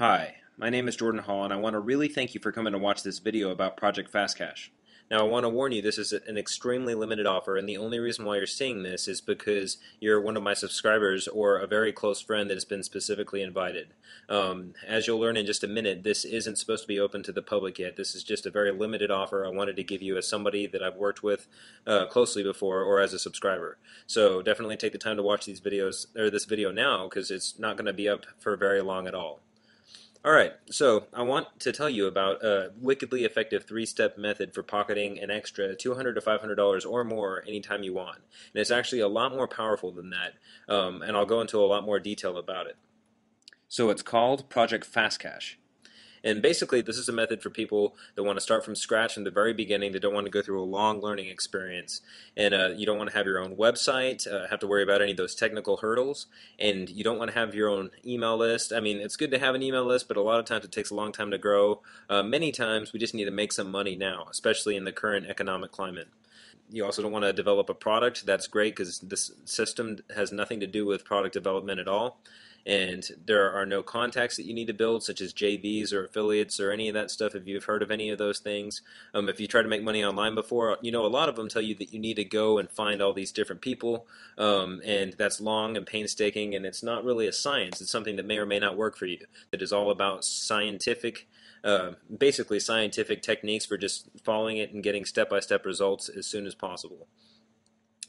Hi, my name is Jordan Hall, and I want to really thank you for coming to watch this video about Project FastCash. Now, I want to warn you, this is an extremely limited offer, and the only reason why you're seeing this is because you're one of my subscribers or a very close friend that has been specifically invited. As you'll learn in just a minute, this isn't supposed to be open to the public yet. This is just a very limited offer I wanted to give you as somebody that I've worked with closely before or as a subscriber. So definitely take the time to watch these videos, or this video now, because it's not going to be up for very long at all. Alright, so I want to tell you about a wickedly effective three-step method for pocketing an extra $200 to $500 or more anytime you want. And it's actually a lot more powerful than that, and I'll go into a lot more detail about it. So it's called Project FastCash. And basically, this is a method for people that want to start from scratch from the very beginning, that don't want to go through a long learning experience. And you don't want to have your own website, have to worry about any of those technical hurdles, and you don't want to have your own email list. I mean, it's good to have an email list, but a lot of times it takes a long time to grow. Many times we just need to make some money now, especially in the current economic climate. You also don't want to develop a product. That's great because this system has nothing to do with product development at all. And there are no contacts that you need to build, such as JVs or affiliates or any of that stuff, if you've heard of any of those things. If you tried to make money online before, a lot of them tell you that you need to go and find all these different people, and that's long and painstaking, and it's not really a science. It's something that may or may not work for you. It is all about basically scientific techniques for just following it and getting step-by-step results as soon as possible.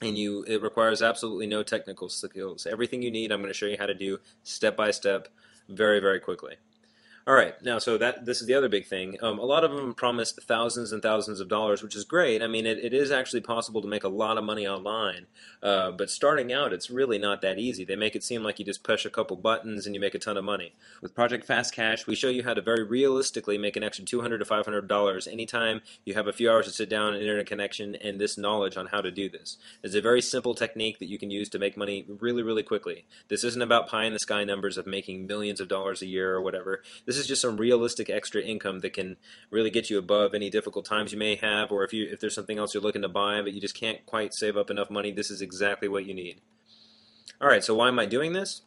And it requires absolutely no technical skills. Everything you need, I'm going to show you how to do step by step, very, very quickly. All right, now so this is the other big thing. A lot of them promise thousands and thousands of dollars, which is great. I mean, it is actually possible to make a lot of money online, but starting out, it's really not that easy. They make it seem like you just push a couple buttons and you make a ton of money. With Project FastCash, we show you how to very realistically make an extra $200 to $500 anytime you have a few hours to sit down, an internet connection, and this knowledge on how to do this. It's a very simple technique that you can use to make money really, really quickly. This isn't about pie-in-the-sky numbers of making millions of dollars a year or whatever. This is just some realistic extra income that can really get you above any difficult times you may have, or if there's something else you're looking to buy but you just can't quite save up enough money, this is exactly what you need. Alright, so why am I doing this?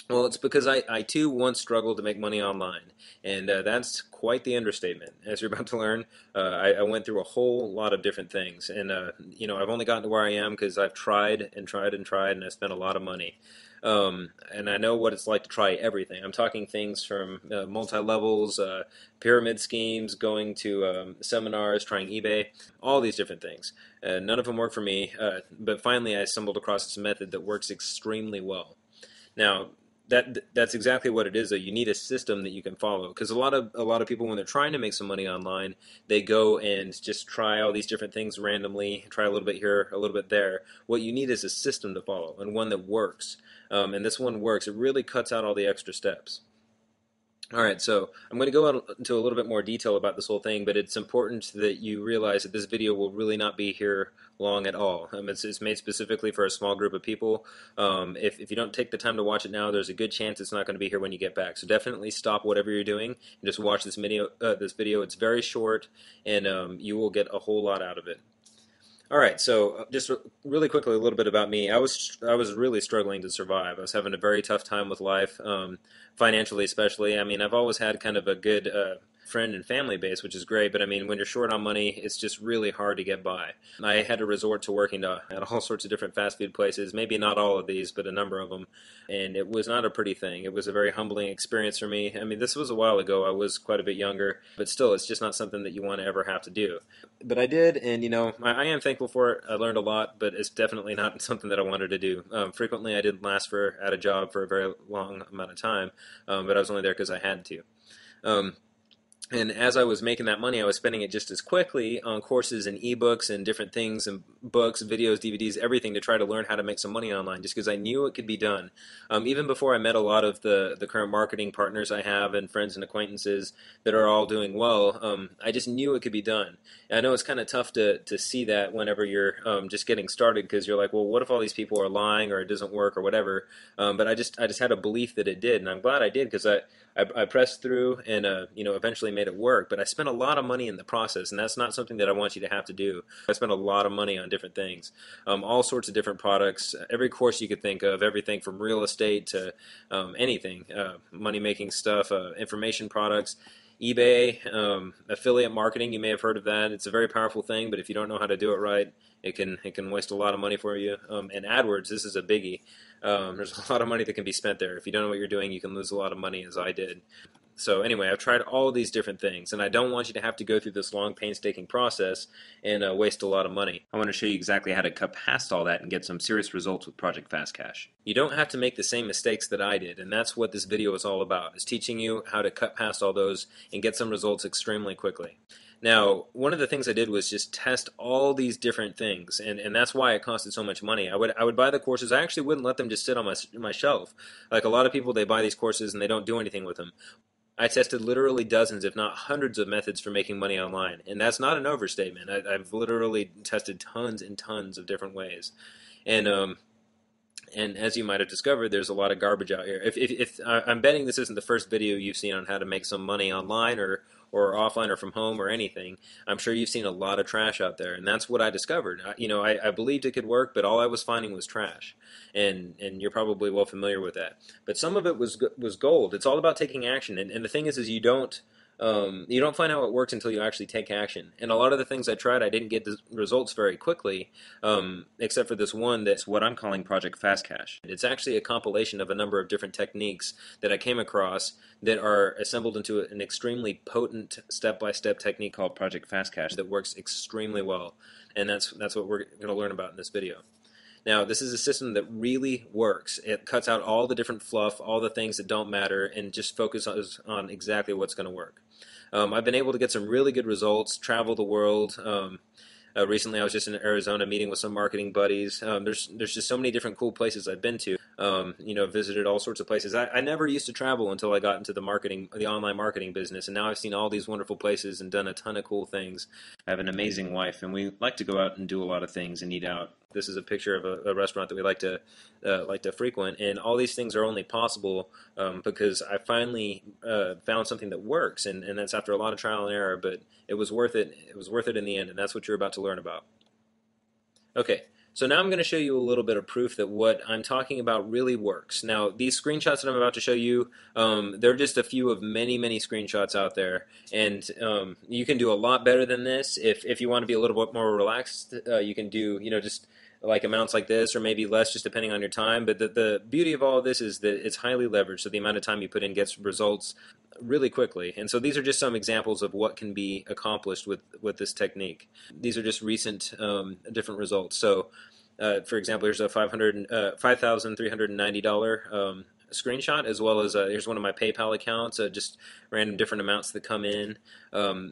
Well, it's because I too once struggled to make money online, and that's quite the understatement. As you're about to learn, I went through a whole lot of different things, and I've only gotten to where I am because I've tried and tried and tried, and I spent a lot of money. And I know what it's like to try everything. I'm talking things from multi-levels, pyramid schemes, going to seminars, trying eBay, all these different things. None of them work for me, but finally I stumbled across this method that works extremely well. Now, that's exactly what it is, though. You need a system that you can follow, because a lot of people, when they're trying to make some money online, they go and just try all these different things randomly, try a little bit here, a little bit there. What you need is a system to follow, and one that works. And this one works. It really cuts out all the extra steps. Alright, so I'm going to go into a little bit more detail about this whole thing, but it's important that you realize that this video will really not be here long at all. It's made specifically for a small group of people. If you don't take the time to watch it now, there's a good chance it's not going to be here when you get back. So definitely stop whatever you're doing and just watch this video. It's very short, and you will get a whole lot out of it. All right, so just really quickly, a little bit about me. I was really struggling to survive. I was having a very tough time with life, financially especially. I mean, I've always had kind of a good friend and family base, which is great, but I mean, when you're short on money, it's just really hard to get by. I had to resort to working at all sorts of different fast food places, maybe not all of these, but a number of them, and it was not a pretty thing. It was a very humbling experience for me. I mean, this was a while ago. I was quite a bit younger, but still, it's just not something that you want to ever have to do. But I did, and I am thankful for it. I learned a lot, but it's definitely not something that I wanted to do. Frequently, I didn't last at a job for a very long amount of time, but I was only there because I had to. And as I was making that money, I was spending it just as quickly on courses and ebooks and different things and books, videos, DVDs, everything to try to learn how to make some money online, just because I knew it could be done. Even before I met a lot of the current marketing partners I have and friends and acquaintances that are all doing well, I just knew it could be done. And I know it's kind of tough to see that whenever you're just getting started, because you're like, well, what if all these people are lying or it doesn't work or whatever? But I just had a belief that it did, and I'm glad I did, because I pressed through and eventually made it work, but I spent a lot of money in the process, and that's not something that I want you to have to do. I spent a lot of money on different things, all sorts of different products, every course you could think of, everything from real estate to anything, money-making stuff, information products, eBay, affiliate marketing. You may have heard of that. It's a very powerful thing, but if you don't know how to do it right, it can waste a lot of money for you. And AdWords, this is a biggie. There's a lot of money that can be spent there. If you don't know what you're doing, you can lose a lot of money, as I did. So anyway, I've tried all these different things, and I don't want you to have to go through this long, painstaking process and waste a lot of money. I want to show you exactly how to cut past all that and get some serious results with Project FastCash. You don't have to make the same mistakes that I did, and that's what this video is all about, is teaching you how to cut past all those and get some results extremely quickly. Now, one of the things I did was just test all these different things, and that's why it costed so much money. I would buy the courses. I actually wouldn't let them just sit on my shelf. Like a lot of people, they buy these courses and they don't do anything with them. I tested literally dozens, if not hundreds, of methods for making money online, and that's not an overstatement. I've literally tested tons and tons of different ways, and as you might have discovered, there's a lot of garbage out here. If I'm betting this isn't the first video you've seen on how to make some money online or offline or from home or anything. I'm sure you've seen a lot of trash out there, and that's what I discovered. I believed it could work, but all I was finding was trash, and you're probably well familiar with that. But some of it was gold. It's all about taking action, and the thing is you don't find out what works until you actually take action. And a lot of the things I tried, I didn't get the results very quickly, except for this one that's what I'm calling Project FastCash. It's actually a compilation of a number of different techniques that I came across that are assembled into an extremely potent step-by-step technique called Project FastCash that works extremely well. And that's what we're going to learn about in this video. Now, this is a system that really works. It cuts out all the different fluff, all the things that don't matter, and just focuses on exactly what's going to work. I've been able to get some really good results, travel the world. Recently, I was just in Arizona meeting with some marketing buddies. There's just so many different cool places I've been to. Visited all sorts of places. I never used to travel until I got into the online marketing business, and now I've seen all these wonderful places and done a ton of cool things. I have an amazing wife, and we like to go out and do a lot of things and eat out. This is a picture of a restaurant that we like to frequent, and all these things are only possible because I finally found something that works, and that's after a lot of trial and error. But it was worth it. It was worth it in the end, and that's what you're about to learn about. Okay. So now I'm going to show you a little bit of proof that what I'm talking about really works. Now, these screenshots that I'm about to show you, they're just a few of many, many screenshots out there. And you can do a lot better than this. If you want to be a little bit more relaxed, you can do, just like amounts like this or maybe less, just depending on your time. But the beauty of all of this is that it's highly leveraged, so the amount of time you put in gets results really quickly. And so these are just some examples of what can be accomplished with this technique. These are just recent different results. So for example, here's a $5,390 screenshot, as well as here's one of my PayPal accounts, just random different amounts that come in.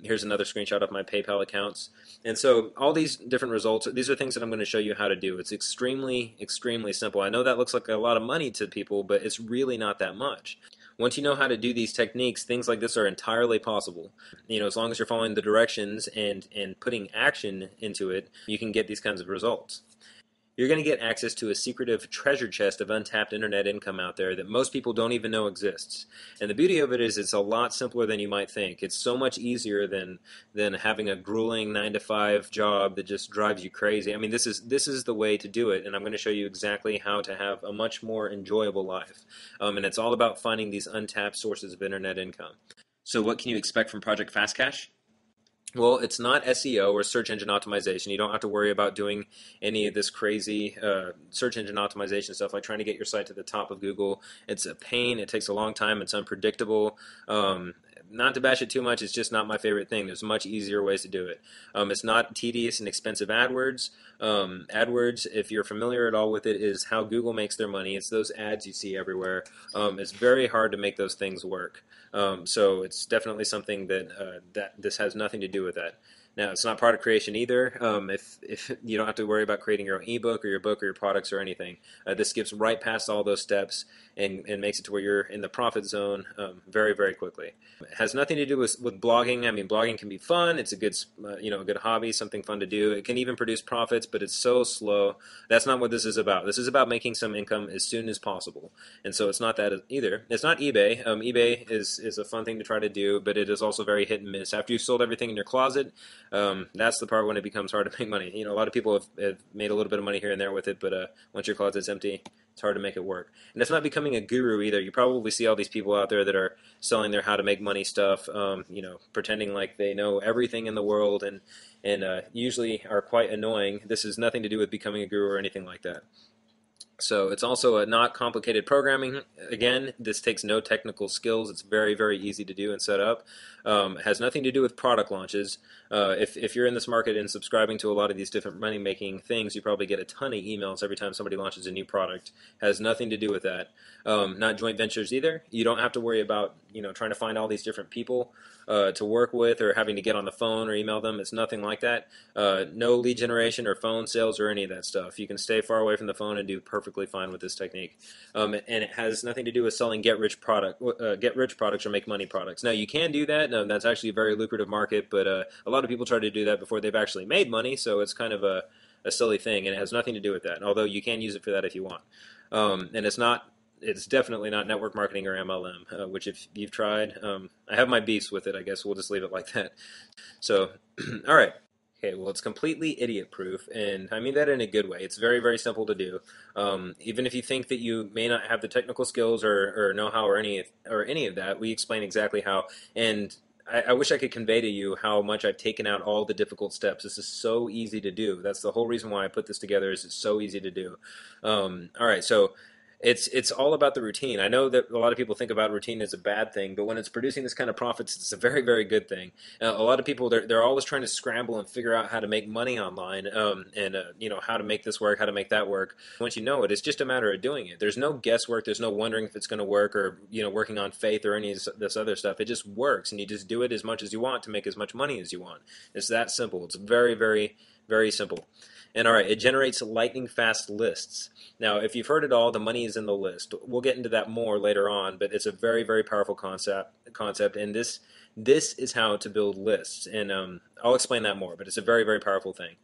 Here's another screenshot of my PayPal accounts. And so all these different results, these are things that I'm going to show you how to do. It's extremely, extremely simple. I know that looks like a lot of money to people, but it's really not that much. Once you know how to do these techniques, things like this are entirely possible. As long as you're following the directions and putting action into it, you can get these kinds of results. You're going to get access to a secretive treasure chest of untapped internet income out there that most people don't even know exists. And the beauty of it is it's a lot simpler than you might think. It's so much easier than having a grueling 9-to-5 job that just drives you crazy. I mean, this is the way to do it, and I'm going to show you exactly how to have a much more enjoyable life. And it's all about finding these untapped sources of internet income. So what can you expect from Project FastCash? Well, it's not SEO or search engine optimization. You don't have to worry about doing any of this crazy search engine optimization stuff, like trying to get your site to the top of Google. It's a pain. It takes a long time. It's unpredictable. Not to bash it too much, it's just not my favorite thing. There's much easier ways to do it. It's not tedious and expensive AdWords. AdWords, if you're familiar at all with it, is how Google makes their money. It's those ads you see everywhere. It's very hard to make those things work. So it's definitely something that this has nothing to do with that. Now, it's not product creation either. If you don't have to worry about creating your own ebook or your book or your products or anything, this skips right past all those steps and makes it to where you're in the profit zone very, very quickly. It has nothing to do with blogging. I mean, blogging can be fun. It's a good, a good hobby, something fun to do. It can even produce profits, but it's so slow. That's not what this is about. This is about making some income as soon as possible. And so it's not that either. It's not eBay. eBay is a fun thing to try to do, but it is also very hit and miss. After you've sold everything in your closet, that's the part when it becomes hard to make money. You know, a lot of people have made a little bit of money here and there with it, but once your closet's empty, it's hard to make it work. And it's not becoming a guru either. You probably see all these people out there that are selling their how to make money stuff, pretending like they know everything in the world and usually are quite annoying. This has nothing to do with becoming a guru or anything like that. So it's also a not complicated programming. Again, this takes no technical skills. It's very, very easy to do and set up. It has nothing to do with product launches. If you're in this market and subscribing to a lot of these different money-making things, you probably get a ton of emails every time somebody launches a new product. It has nothing to do with that. Not joint ventures either. You don't have to worry about trying to find all these different people to work with or having to get on the phone or email them. It's nothing like that. No lead generation or phone sales or any of that stuff. You can stay far away from the phone and do perfectly fine with this technique. And it has nothing to do with selling get-rich products or make-money products. Now, you can do that. That's actually a very lucrative market, but a lot of people try to do that before they've actually made money, so it's kind of a silly thing, and it has nothing to do with that, although you can use it for that if you want. And it's definitely not network marketing or MLM, which if you've tried, I have my beefs with it, I guess we'll just leave it like that. So, all right. Okay, well, it's completely idiot-proof, and I mean that in a good way. It's very, very simple to do. Even if you think that you may not have the technical skills or know-how or any of that, we explain exactly how. And I wish I could convey to you how much I've taken out all the difficult steps. This is so easy to do. That's the whole reason why I put this together. Is it's so easy to do. All right, so. It's all about the routine. I know that a lot of people think about routine as a bad thing, but when it's producing this kind of profits, it's a very, very good thing. A lot of people, they're always trying to scramble and figure out how to make money online and how to make this work, how to make that work. Once you know it, it's just a matter of doing it. There's no guesswork. There's no wondering if it's going to work or working on faith or any of this other stuff. It just works, and you just do it as much as you want to make as much money as you want. It's that simple. It's very, very, very simple. And all right, it generates lightning fast lists. Now, if you've heard it all, the money is in the list. We'll get into that more later on, but it's a very, very powerful concept, and this is how to build lists. And I'll explain that more, but it's a very, very powerful thing.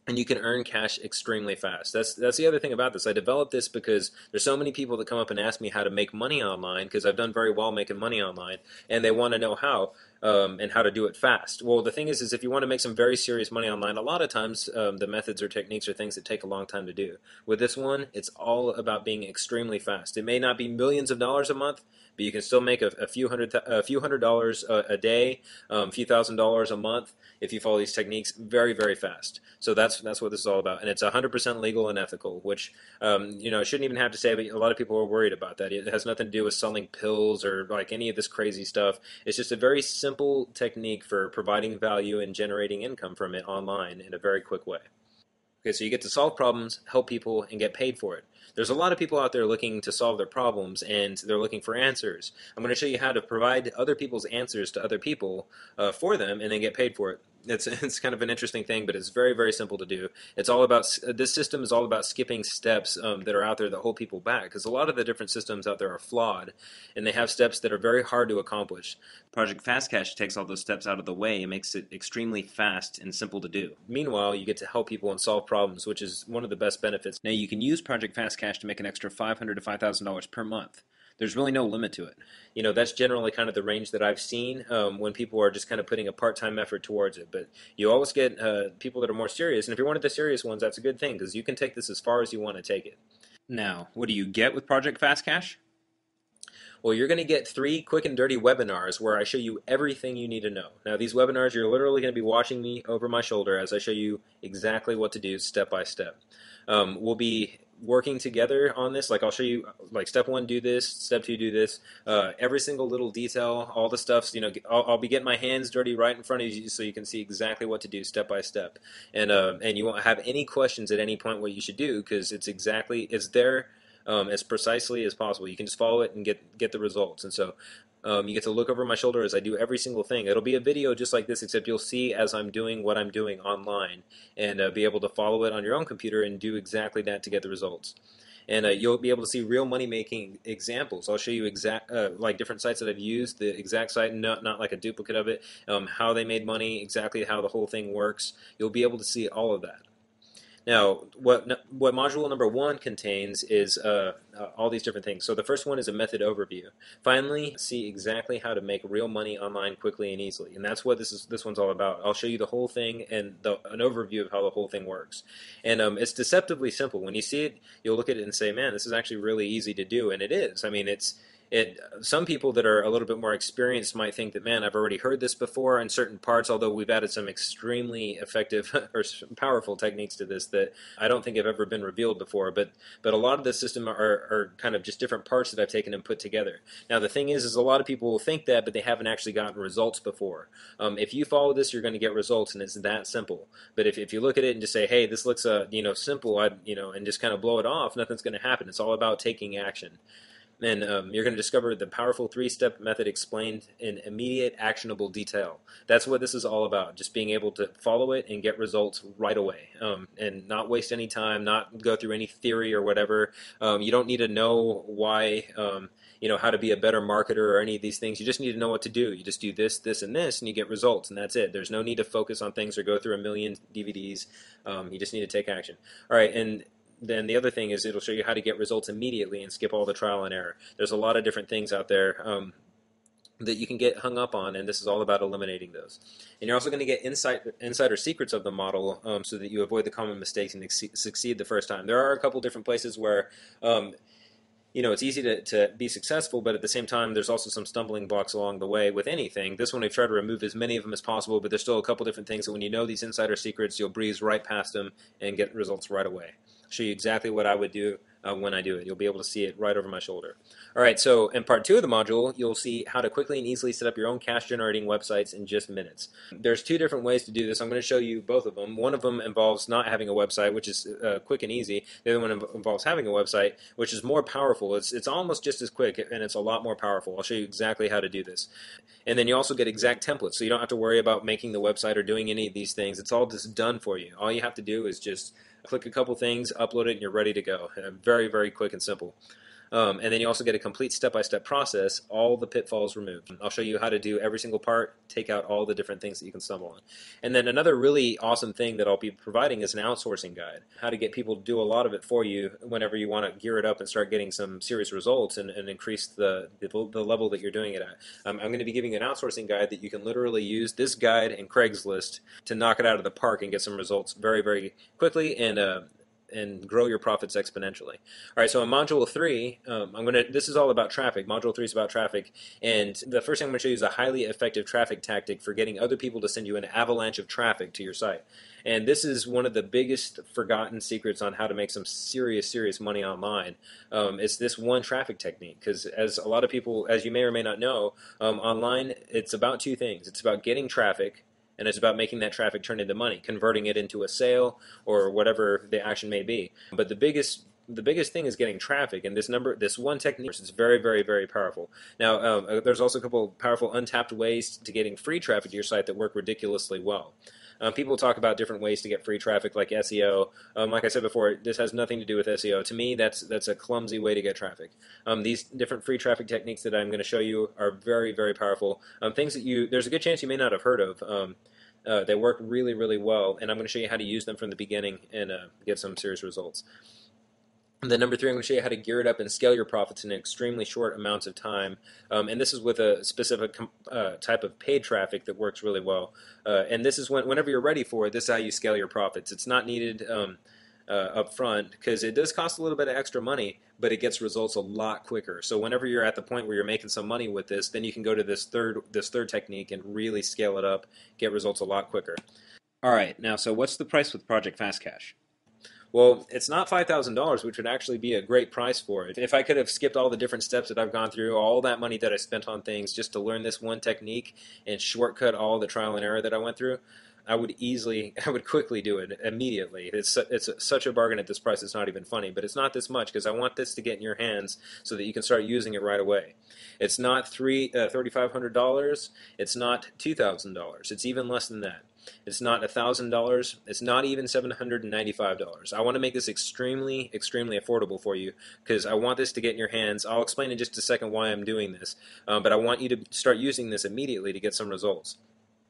And you can earn cash extremely fast. That's the other thing about this. I developed this because there's so many people that come up and ask me how to make money online, because I've done very well making money online, and they want to know how. And how to do it fast. Well, the thing is if you want to make some very serious money online, a lot of times the methods or techniques are things that take a long time to do. With this one, it's all about being extremely fast. It may not be millions of dollars a month, but you can still make a few hundred dollars a day, a few $1,000s a month if you follow these techniques very, very fast. So that's what this is all about, and it's 100% legal and ethical, which I shouldn't even have to say, but a lot of people are worried about that. It has nothing to do with selling pills or like any of this crazy stuff. It's just a very simple technique for providing value and generating income from it online in a very quick way. Okay, so you get to solve problems, help people, and get paid for it. There's a lot of people out there looking to solve their problems, and they're looking for answers. I'm going to show you how to provide other people's answers to other people for them, and then get paid for it. It's kind of an interesting thing, but it's very, very simple to do. It's all about this system is all about skipping steps that are out there that hold people back, because a lot of the different systems out there are flawed, and they have steps that are very hard to accomplish. Project Fast Cash takes all those steps out of the way and makes it extremely fast and simple to do. Meanwhile, you get to help people and solve problems, which is one of the best benefits. Now, you can use Project Fast Cash to make an extra $500 to $5,000 per month. There's really no limit to it. That's generally kind of the range that I've seen when people are just kind of putting a part-time effort towards it. But you always get people that are more serious, and if you're one of the serious ones, that's a good thing, because you can take this as far as you want to take it. Now, what do you get with Project Fast Cash? Well, you're going to get 3 quick and dirty webinars where I show you everything you need to know. Now, these webinars, you're literally going to be watching me over my shoulder as I show you exactly what to do step by step. We'll be working together on this. Like, I'll show you, like, step 1, do this, step 2, do this. Every single little detail, all the stuff, I'll be getting my hands dirty right in front of you so you can see exactly what to do step by step. And you won't have any questions at any point what you should do, because it's there as precisely as possible. You can just follow it and get the results. And so you get to look over my shoulder as I do every single thing. It'll be a video just like this, except you'll see as I'm doing what I'm doing online, and be able to follow it on your own computer and do exactly that to get the results. And you'll be able to see real money making examples. I'll show you exact like different sites that I've used, the exact site, not like a duplicate of it, how they made money, exactly how the whole thing works. You'll be able to see all of that. Now, what module number 1 contains is all these different things. So the first one is a method overview. Finally, see exactly how to make real money online quickly and easily, and that's what this one's all about. I'll show you the whole thing and an overview of how the whole thing works. And it's deceptively simple. When you see it, you'll look at it and say, "Man, this is actually really easy to do," and it is. I mean, some people that are a little bit more experienced might think that, man, I've already heard this before in certain parts, although we've added some extremely effective or powerful techniques to this that I don't think have ever been revealed before. But a lot of the system are kind of just different parts that I've taken and put together. Now, the thing is a lot of people will think that, but they haven't actually gotten results before. If you follow this, you're going to get results, and it's that simple. But if you look at it and just say, hey, this looks simple, and just kind of blow it off, nothing's going to happen. It's all about taking action. And you're going to discover the powerful 3-step method explained in immediate, actionable detail. That's what this is all about, just being able to follow it and get results right away, and not waste any time, not go through any theory or whatever. You don't need to know why, how to be a better marketer or any of these things. You just need to know what to do. You just do this, this, and this, and you get results, and that's it. There's no need to focus on things or go through a million DVDs. You just need to take action. All right, and then the other thing is it'll show you how to get results immediately and skip all the trial and error. There's a lot of different things out there that you can get hung up on, and this is all about eliminating those. And you're also going to get insider secrets of the model, so that you avoid the common mistakes and succeed the first time. There are a couple different places where it's easy to be successful, but at the same time, there's also some stumbling blocks along the way with anything. This one, I've tried to remove as many of them as possible, but there's still a couple different things that when you know these insider secrets, you'll breeze right past them and get results right away. Show you exactly what I would do when I do it. You'll be able to see it right over my shoulder. All right, so in part 2 of the module, you'll see how to quickly and easily set up your own cash-generating websites in just minutes. There's 2 different ways to do this. I'm going to show you both of them. One of them involves not having a website, which is quick and easy. The other one involves having a website, which is more powerful. It's almost just as quick, and it's a lot more powerful. I'll show you exactly how to do this. And then you also get exact templates, so you don't have to worry about making the website or doing any of these things. It's all just done for you. All you have to do is just click a couple things, upload it, and you're ready to go. Very, very quick and simple. And then you also get a complete step-by-step process, all the pitfalls removed. I'll show you how to do every single part, take out all the different things that you can stumble on. And then another really awesome thing that I'll be providing is an outsourcing guide, how to get people to do a lot of it for you whenever you want to gear it up and start getting some serious results and increase the level that you're doing it at. I'm going to be giving you an outsourcing guide that you can literally use this guide and Craigslist to knock it out of the park and get some results very, very quickly and grow your profits exponentially. All right, so in Module 3, this is all about traffic. Module 3 is about traffic, and the first thing I'm going to show you is a highly effective traffic tactic for getting other people to send you an avalanche of traffic to your site. And this is one of the biggest forgotten secrets on how to make some serious, serious money online. It's this one traffic technique, because as a lot of people, as you may or may not know, online, it's about 2 things. It's about getting traffic, and it's about making that traffic turn into money, converting it into a sale or whatever the action may be. But the biggest thing is getting traffic, and this one technique is very, very, very powerful. Now, there's also a couple of powerful untapped ways to getting free traffic to your site that work ridiculously well. People talk about different ways to get free traffic, like SEO. Like I said before, this has nothing to do with SEO. To me, that's a clumsy way to get traffic. These different free traffic techniques that I'm going to show you are very, very powerful. Things that there's a good chance you may not have heard of. They work really, really well, and I'm going to show you how to use them from the beginning and get some serious results. And then number 3, I'm going to show you how to gear it up and scale your profits in extremely short amounts of time. And this is with a specific type of paid traffic that works really well. And this is whenever you're ready for it, this is how you scale your profits. It's not needed up front, because it does cost a little bit of extra money, but it gets results a lot quicker. So whenever you're at the point where you're making some money with this, then you can go to this third technique and really scale it up, get results a lot quicker. All right, now, so what's the price with Project FastCash? Well, it's not $5,000, which would actually be a great price for it. If I could have skipped all the different steps that I've gone through, all that money that I spent on things just to learn this one technique and shortcut all the trial and error that I went through, I would quickly do it immediately. It's such a bargain at this price. It's not even funny, but it's not this much because I want this to get in your hands so that you can start using it right away. It's not $3,500. It's not $2,000. It's even less than that. It's not $1,000. It's not even $795. I want to make this extremely, extremely affordable for you because I want this to get in your hands. I'll explain in just a second why I'm doing this, but I want you to start using this immediately to get some results.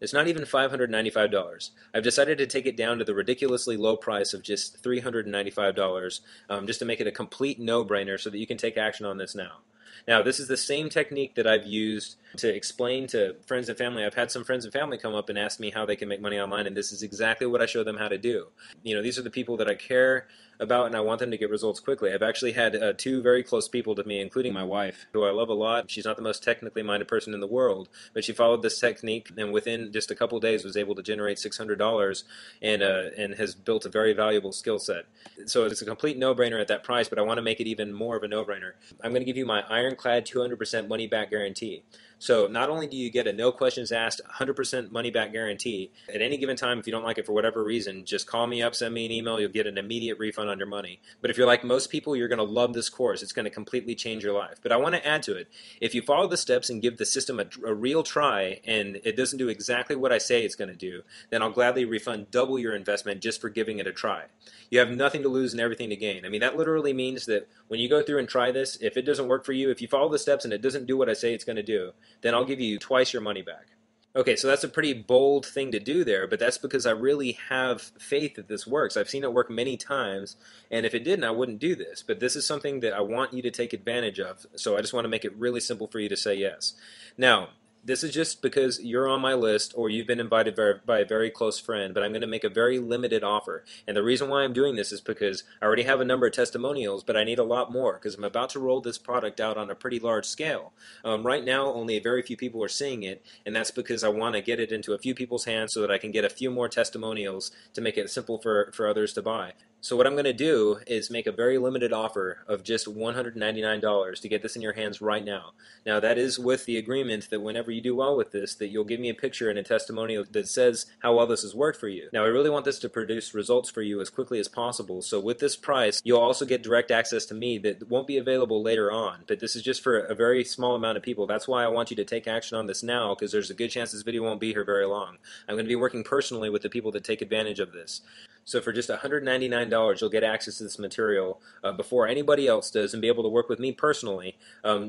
It's not even $595. I've decided to take it down to the ridiculously low price of just $395, just to make it a complete no-brainer so that you can take action on this now. Now, this is the same technique that I've used to explain to friends and family. I've had some friends and family come up and ask me how they can make money online, and this is exactly what I show them how to do. These are the people that I care about, and I want them to get results quickly. I've actually had two very close people to me, including my wife, who I love a lot. She's not the most technically minded person in the world, but she followed this technique, and within just a couple of days was able to generate $600 and has built a very valuable skill set. So it's a complete no-brainer at that price, but I want to make it even more of a no-brainer. I'm going to give you my ironclad 200% money-back guarantee. So not only do you get a no questions asked 100% money back guarantee, at any given time if you don't like it for whatever reason, just call me up, send me an email, you'll get an immediate refund on your money. But if you're like most people, you're going to love this course. It's going to completely change your life. But I want to add to it. If you follow the steps and give the system a real try and it doesn't do exactly what I say it's going to do, then I'll gladly refund double your investment just for giving it a try. You have nothing to lose and everything to gain. I mean, that literally means that when you go through and try this, if it doesn't work for you, if you follow the steps and it doesn't do what I say it's going to do, then I'll give you twice your money back. Okay, so that's a pretty bold thing to do there, but that's because I really have faith that this works. I've seen it work many times, and if it didn't, I wouldn't do this. But this is something that I want you to take advantage of, so I just want to make it really simple for you to say yes. Now, this is just because you're on my list or you've been invited by a very close friend, but I'm going to make a very limited offer. And the reason why I'm doing this is because I already have a number of testimonials, but I need a lot more because I'm about to roll this product out on a pretty large scale. Right now, only a very few people are seeing it, and that's because I want to get it into a few people's hands so that I can get a few more testimonials to make it simple for others to buy. So what I'm going to do is make a very limited offer of just $199 to get this in your hands right now. Now that is with the agreement that whenever you do well with this, that you'll give me a picture and a testimonial that says how well this has worked for you. Now I really want this to produce results for you as quickly as possible, so with this price you'll also get direct access to me that won't be available later on, but this is just for a very small amount of people. That's why I want you to take action on this now, because there's a good chance this video won't be here very long. I'm going to be working personally with the people that take advantage of this. So for just $199, you'll get access to this material before anybody else does and be able to work with me personally,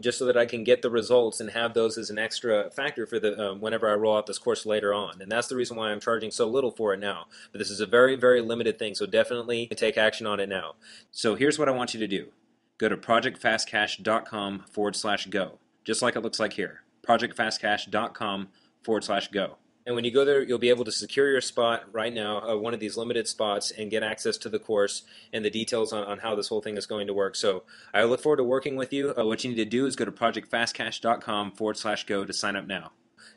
just so that I can get the results and have those as an extra factor for the whenever I roll out this course later on. And that's the reason why I'm charging so little for it now. But this is a very, very limited thing, so definitely take action on it now. So here's what I want you to do. Go to projectfastcash.com/go, just like it looks like here. projectfastcash.com/go. And when you go there, you'll be able to secure your spot right now, one of these limited spots, and get access to the course and the details on how this whole thing is going to work. So I look forward to working with you. What you need to do is go to projectfastcash.com/go to sign up now.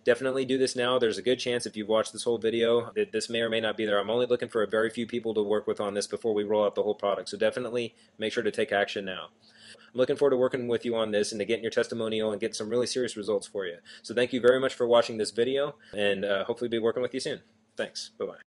Definitely do this now. There's a good chance if you've watched this whole video that this may or may not be there. I'm only looking for a very few people to work with on this before we roll out the whole product. So definitely make sure to take action now. I'm looking forward to working with you on this and to getting your testimonial and get some really serious results for you. So thank you very much for watching this video, and hopefully be working with you soon. Thanks. Bye-bye.